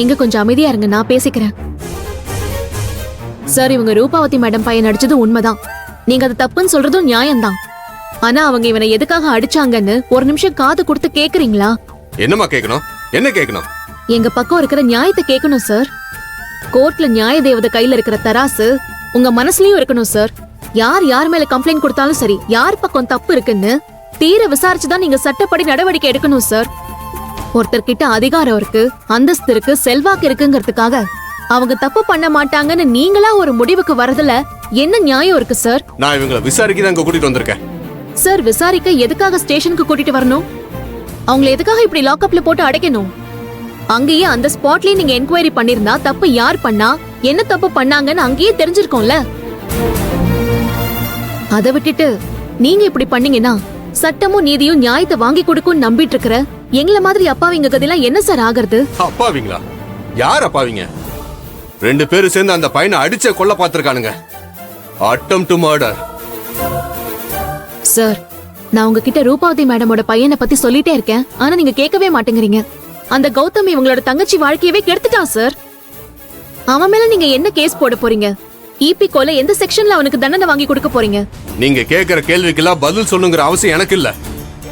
எங்க கொஞ்சம் அமைதியா இருங்க, நான் பேசிக்கிறேன். சார், இவங்க ரூபாவதி மேடம் பையன் அடிச்சது உண்மைதான். நீங்க அது தப்புன்னு சொல்றதும் நியாயம்தான். ஆனா அவங்க இவனை எதுக்காக அடிச்சாங்கன்னு ஒரு நிமிஷம் காது கொடுத்து கேக்குறீங்களா? என்னமா கேட்கணும்? என்ன கேட்கணும்? எங்க பக்கம் இருக்கிற நியாயத்தை கேட்கணும் சார். கோர்ட்ல நியாய தேவதை கையில இருக்கிற தராசு உங்க மனசுலயும் இருக்கணும் சார். யார் மேல கம்ப்ளைண்ட் கொடுத்தாலும் சரி, யார் பக்கம் தப்பு இருக்குன்னு தீர விசாரிச்சுதான் நீங்க சட்டப்படி நடவடிக்கை எடுக்கணும் சார். ஒருத்தர் கிட்ட அதிகாரம் இருக்கு, அந்தஸ்து இருக்கு, செல்வாக்கு இருக்குங்கிறதுக்காக அவங்க தப்பு பண்ண மாட்டாங்கன்னு நீங்களா ஒரு முடிவுக்கு வரதுல என்ன நியாயம் இருக்கு சார்? நான் இவங்களை விசாரிக்க தான் இங்க கூட்டிட்டு வந்திருக்கேன். சார், விசாரிக்க எதுக்காக ஸ்டேஷனுக்கு கூட்டிட்டு வரணும்? அவங்களை எதுக்காக இப்படி லாக்அப்ல போட்டு அடைக்கணும்? அங்கேயே அந்த ஸ்பாட்லயே நீங்க என்கொயரி பண்ணிருந்தா தப்பு யார் பண்ணா, என்ன தப்பு பண்ணாங்கன்னு அங்கேயே தெரிஞ்சிருக்கோம்ல. அதை விட்டுட்டு நீங்க இப்படி பண்ணீங்கன்னா சட்டமும் நீதியும் நியாயத்தை வாங்கி கொடுக்கும் நம்பிட்டு இருக்கிற எங்களை மாதிரி அப்பாவிங்க கதையெல்லாம் என்ன சார் ஆகிறது? அப்பாவிங்களா? யார் அப்பாவிங்க? 2 பேரும் சேர்ந்து அந்த பையனை அடிச்ச கொல்ல பாத்திருக்கானுங்க. Attempt to murder. சார், நான் உங்ககிட்ட ரூபாவதி மேடமோட பையனை பத்தி சொல்லிட்டே இருக்கேன், ஆனா நீங்க கேட்கவே மாட்டேங்கிறீங்க. அந்த கௌதம் இவங்களோட தங்கச்சி வாழ்க்கையவே கெடுத்துட்டான் சார். அவன் மேல நீங்க என்ன கேஸ் போட போறீங்க? இபி கோல எந்த செக்ஷன்ல அவனுக்கு தண்டனை வாங்கி கொடுக்க போறீங்க? நீங்க கேக்குற கேள்விக்கெல்லாம் பதில் சொல்லுங்கிற அவசியம் எனக்கு இல்ல.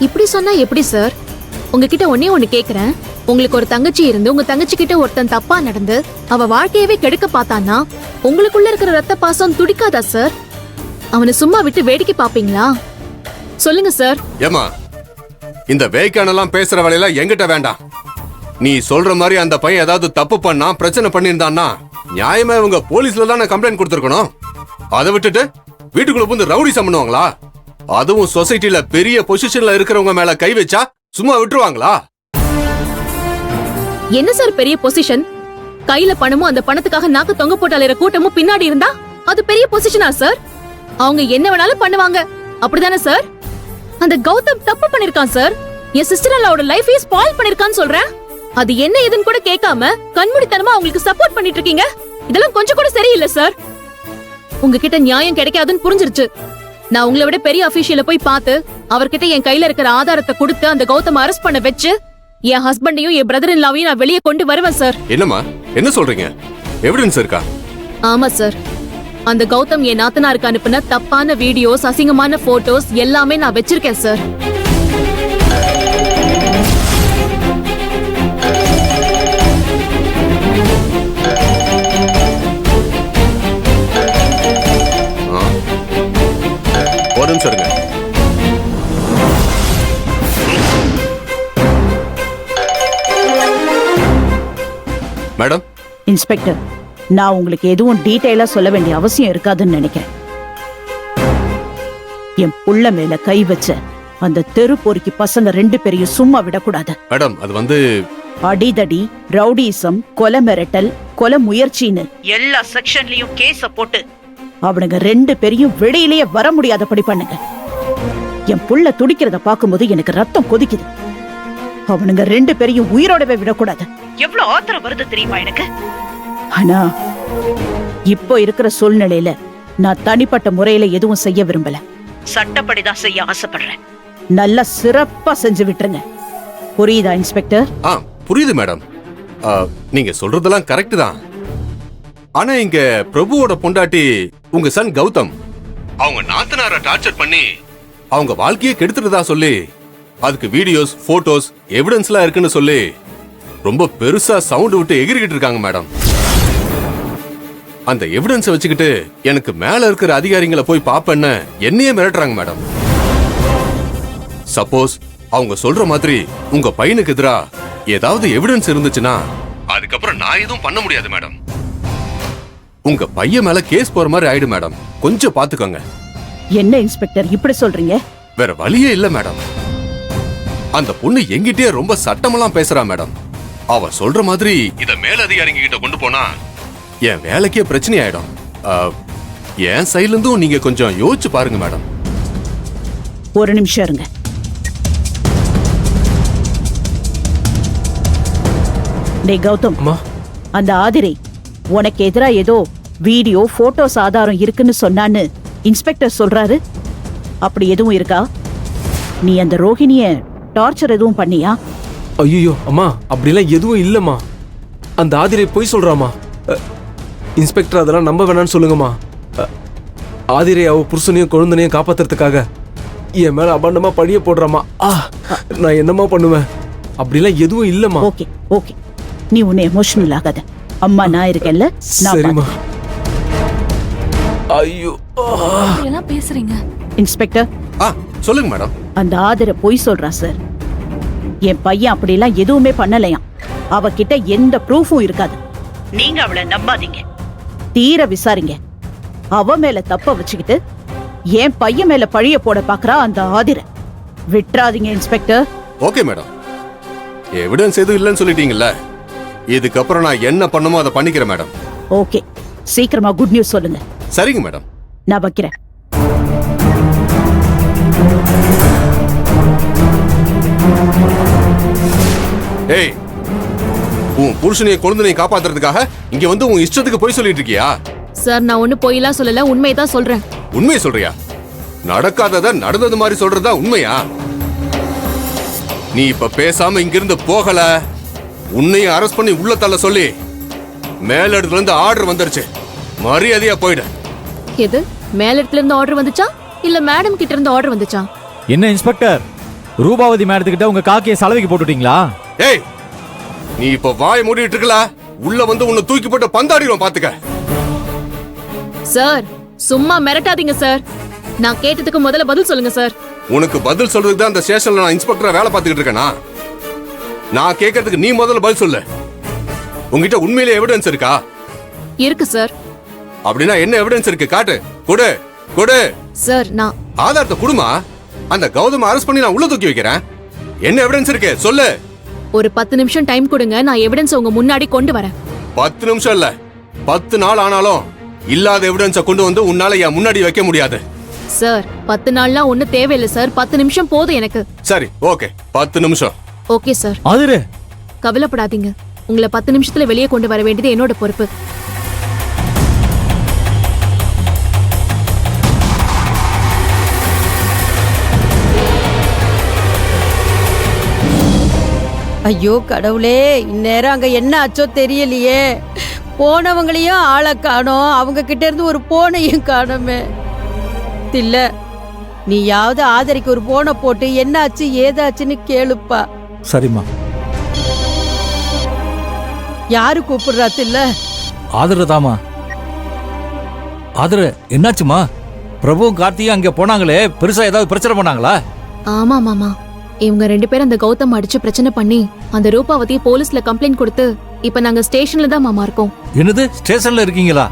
இப்படி சொன்னா எப்படி சார்? உங்ககிட்ட ஒண்ணு கேக்குறேன். உங்களுக்கு ஒரு தங்கச்சி இருந்து உங்க தங்கச்சி கிட்ட ஒருத்தன் தப்பா நடந்து அவ வாழ்க்கையவே கெடுக்க பார்த்தான்னா உங்களுக்குள்ள இருக்கிற ரத்த பாசம் துடிக்காதா சார்? அவனை சும்மா விட்டு வேடிக்கை பாப்பீங்களா? சொல்லுங்க சார். ஏமா, இந்த வேய்க்கானெல்லாம் பேசுற வேலையெல்லாம் என்கிட்ட வேண்டாம். நீ சொல்ற மாதிரி அந்த பையன் ஏதாவது தப்பு பண்ணா, பிரச்சனை பண்ணிருந்தான்னா நியாயமா இவங்க போலீஸ்ல தானே கம்ப்ளைண்ட் கொடுத்திருக்கணும். அதை விட்டுட்டு வீட்டுக்குள்ள புந்து ரவுடிசம் பண்ணுவாங்களா? அதுவும் சொசைட்டில பெரிய பொசிஷன்ல இருக்கிறவங்க மேல கை வச்சா சும்மா விட்டுருவாங்களா? என்ன சார் பெரிய பொசிஷன்? கையில பணமும் அந்த பணத்துக்காக நாக்கு தொங்க போட்டு அலைற கூட்டமும் பின்னாடி இருந்தா அது பெரிய பொசிஷனா சார்? அவங்க என்ன வேணாலும் பண்ணுவாங்க, அப்படிதானே சார்? அந்த கௌதம் தப்பு பண்ணிருக்கான் சார். என் சிஸ்டர் அல்லாவோட லைஃபையே ஸ்பாயில் பண்ணிருக்கான்னு சொல்றேன். அது என்ன ஏதுன்னு கூட கேட்காம கண்மூடித்தனமா அவங்களுக்கு சப்போர்ட் பண்ணிட்டு இருக்கீங்க. இதெல்லாம் கொஞ்சம் கூட சரியில்லை சார். உங்ககிட்ட நியாயம் கிடைக்காதுன்னு புரிஞ்சிருச்சு. நான் உங்களை விட பெரிய அபிஷியல போய் பார்த்து அவர்கிட்ட என் கையில இருக்கிற ஆதாரத்தை கொடுத்து அந்த கௌதம் அரெஸ்ட் பண்ண வச்சு என் ஹஸ்பண்டையும் என் பிரதர் இன் லாவையும் நான் வெளியே கொண்டு வருவேன் சார். என்னம்மா, என்ன சொல்றீங்க? எவிடன்ஸ் இருக்கா? ஆமா சார். அந்த கௌதம் என் நாத்தனாருக்கு அனுப்புன தப்பான வீடியோஸ், அசிங்கமான போட்டோஸ் எல்லாமே நான் வச்சிருக்கேன் சார். ஒரு நிமிஷம் இருங்க. மேடம். இன்ஸ்பெக்டர், நான் உங்களுக்கு எதுவும் டீடைலா சொல்ல வேண்டிய அவசியம் இருக்காதுன்னு நினைக்கிறேன். என் புள்ள மேல கை வச்ச அந்த தெரு பொறுக்கி பசங்க 2 பேரையும் சும்மா விடக்கூடாது. மேடம், அது வந்து அடிதடி, ரவுடிசம், கொலை மிரட்டல், கொலை முயற்சின்னு எல்லா செக்ஷன்லயும் கேஸ போட்டு அவனுங்க 2 பேரையும் வெளியிலேயே வர முடியாதபடி பண்ணுங்க. என் புள்ள துடிக்கிறத பாக்கும்போது எனக்கு ரத்தம் கொதிக்குது. அவனுங்க 2 பேரையும் உயிரோடவே விடக்கூடாது. எவ்வளவு ஆத்திரம் வருது தெரியுமா எனக்கு? ஆனா இப்போ இருக்கிற சூழ்நிலையில நான் தனிப்பட்ட முறையில எதுவும் செய்ய விரும்பல. சட்டப்படிதான் செய்ய ஆசைப்படுறேன். நல்லா சிறப்பா செஞ்சு விட்டுருங்க. புரியுதா இன்ஸ்பெக்டர்? புரியுது மேடம். நீங்க சொல்றதெல்லாம் கரெக்ட் தான். ஆனா இங்க பிரபுவோட பொண்டாட்டி உங்க சன் கௌதம் அவங்க நாத்தனார டார்ச்சர் பண்ணி அவங்க வாழ்க்கையை கெடுத்துட்டதா சொல்லி அதுக்கு வீடியோஸ், போட்டோஸ், எவிடன்ஸ்லாம் இருக்குன்னு சொல்லி ரொம்ப பெருசா சவுண்ட் விட்டு எகிரிக்கிட்டு இருக்காங்க மேடம். அந்த எவிடன்ஸை வச்சுக்கிட்டு எனக்கு மேல இருக்கிற அதிகாரிகளை போய் பாப்பேன்னு என்னையே மிரட்டுறாங்க மேடம். சப்போஸ் அவங்க சொல்ற மாதிரி உங்க பையனுக்கு எதிரா ஏதாவது எவிடன்ஸ் இருந்துச்சுன்னா அதுக்கப்புறம் நான் எதுவும் பண்ண முடியாது மேடம். உங்க பையன் மேல கேஸ் போற மாதிரி ஆயிடும் மேடம். கொஞ்சம் பாத்துக்கோங்க. என்ன இன்ஸ்பெக்டர் இப்படி சொல்றீங்க? வேற வழியே இல்ல மேடம். அந்த பொண்ணு எங்கிட்டே ரொம்ப சட்டமெல்லாம் பேசுறா மேடம். அவ சொல்ற மாதிரி இத மேலதிகாரிங்க கிட்ட கொண்டு போனா என் வேலைக்கே பிரச்சனை ஆயிடும். என் சைட்ல இருந்தும் நீங்க கொஞ்சம் யோசிச்சு பாருங்க மேடம். ஒரு நிமிஷம் இருங்க. டேய் கௌதம், அந்த ஆதிரை உனக்கு எதிரா ஏதோ வீடியோ, போட்டோஸ் ஆதாரம் இருக்குன்னு சொன்னான்னு இன்ஸ்பெக்டர் சொல்றாரு. அப்படி எதுவும் இருக்கா? நீ அந்த ரோஹிணிய டார்ச்சர் எதுவும் பண்ணியா? ஐயோ அம்மா, அப்படிலாம் எதுவும் இல்லம்மா. அந்த ஆதிரை பொய் சொல்றாமா. இன்ஸ்பெக்டர் அதெல்லாம் நம்ப வேணாம்னு சொல்லுங்கம்மா. ஆதிரை அவ புருஷனையும் குழந்தைனையும் காப்பாத்துறதுக்காக என் மேல அபாண்டமா பழிய போடுறாமா. நான் என்னம்மா பண்ணுவேன்? அப்படிலாம் எதுவும் இல்லம்மா. ஓகே ஓகே, நீ உன்னை எமோஷனல் ஆகாத. அம்மா நான் இருக்கேன்ல. நான் சரிம்மா. ஐயோ எல்லாம் பேசுறீங்க. இன்ஸ்பெக்டர், சொல்லுங்க மேடம். அந்த ஆதிரை பொய் சொல்றா சார். என் பையன் அப்படிலாம் எதுவுமே பண்ணலையாம். அவகிட்ட எந்த ப்ரூஃபும் இருக்காது. நீங்க அவளை நம்பாதீங்க. தீர விசாரிங்க. அவ மேல தப்ப வச்சுக்கிட்டு என் பையன் மேல பழிய போட பாக்குறா அந்த ஆதிரை. விட்டுறாதீங்க இன்ஸ்பெக்டர். ஓகே மேடம், எவிடன்ஸ் எதுவும் இல்லைன்னு சொல்லிட்டீங்கல்ல, இதுக்கப்புறம் நான் என்ன பண்ணுமோ அதை பண்ணிக்கிறேன் மேடம். ஓகே, சீக்கிரமா குட் நியூஸ் சொல்லுங்க. சரிங்க மேடம். நான் வைக்கிறேன். ஏய், உன் புருஷனையும் குழந்தைனையும் காப்பாத்துறதுக்காக இங்க வந்து உன் இஷ்டத்துக்கு போய் சொல்லிட்டு இருக்கியா? சார், நான் ஒண்ணு பொய்லாம் சொல்லல, உண்மையதான் சொல்றேன். உண்மையை சொல்றியா? நடக்காதத நடந்தது மாதிரி சொல்றதா உண்மையா? நீ இப்ப பேசாம இங்கிருந்து போகல, உன்னையும் அரெஸ்ட் பண்ணி உள்ள தள்ள சொல்லி மேல இடத்துல இருந்து ஆர்டர் வந்துருச்சு. மரியாதையா போயிடு. எது? மேல இடத்துல இருந்து ஆர்டர் வந்துச்சா இல்ல மேடம் கிட்ட இருந்து ஆர்டர் வந்துச்சா? என்ன இன்ஸ்பெக்டர், ரூபாவதி மேடத்துக்கிட்ட உங்க காக்கிய சலவைக்கு போட்டுட்டீங்களா? ஏய், நீ இப்ப வாய் மூடிட்டு இருக்கல, உள்ள வந்து உன்னை தூக்கி போட்டு பந்தாடிடும் பாத்துக்க. சார், சும்மா மிரட்டாதீங்க சார். நான் கேட்டதுக்கு முதல்ல பதில் சொல்லுங்க சார். உனக்கு பதில் சொல்றதுக்கு தான் அந்த ஸ்டேஷன்ல நான் இன்ஸ்பெக்டரா வேலை பார்த்துக்கிட்டு இருக்கேனா? நான் கேட்கறதுக்கு நீ முதல்ல பதில் சொல்லு. உங்ககிட்ட உண்மையிலே எவிடன்ஸ் இருக்கா? இருக்கு சார். அப்படின்னா என்ன எவிடன்ஸ் இருக்கு? காட்டு. கொடு கொடு. சார், நான் ஆதாரத்தை குடுமா. அந்த கௌதம் அரெஸ்ட் பண்ணி நான் உள்ள தூக்கி வைக்கிறேன். என்ன எவிடன்ஸ் இருக்கு சொல்லு. ஒரு 10 நிமிஷம் டைம் கொடுங்க, நான் எவிடன்ஸ் உங்க முன்னாடி கொண்டு வரேன். 10 நிமிஷம் இல்ல, 10 நாள் ஆனாலும் இல்லாத எவிடன்ஸ கொண்டு வந்து உன்னால என் முன்னாடி வைக்க முடியாது. சார், 10 நாள்லாம் ஒண்ணு தேவையில்லை சார். 10 நிமிஷம் போதும் எனக்கு. சரி, ஓகே, 10 நிமிஷம். Okay sir. ஆதிரே, கவலைப்படாதீங்க. உங்களை 10 நிமிஷத்துல வெளியே கொண்டு வர வேண்டியது என்னோட பொறுப்பு. ஐயோ கடவுளே, இந்நேரம் அங்க என்ன ஆச்சோ தெரியலையே. போனவங்களையும் ஆளை காணோம், அவங்க கிட்ட இருந்து ஒரு போனையும் காணோமே. இல்ல, நீயாவது ஆதரிக்கு ஒரு போனை போட்டு என்ன ஆச்சு ஏதாச்சுன்னு கேளுப்பா. சரிம்மா. யாரு கூப்பிடுறா? தில்ல ஆதிர தாமா. ஆதிர, என்னாச்சுமா? பிரபுவும் கார்த்தியும் அங்க போனாங்களே, பெருசா ஏதாவது பிரச்சனை பண்ணாங்களா? ஆமா மாமா, இவங்க 2 பேரும் அந்த கௌதம் அடிச்சு பிரச்சனை பண்ணி அந்த ரூபாவதியை போலீஸ்ல கம்ப்ளைண்ட் கொடுத்து இப்ப நாங்க ஸ்டேஷன்ல தான் மாமா இருக்கோம். என்னது, ஸ்டேஷன்ல இருக்கீங்களா?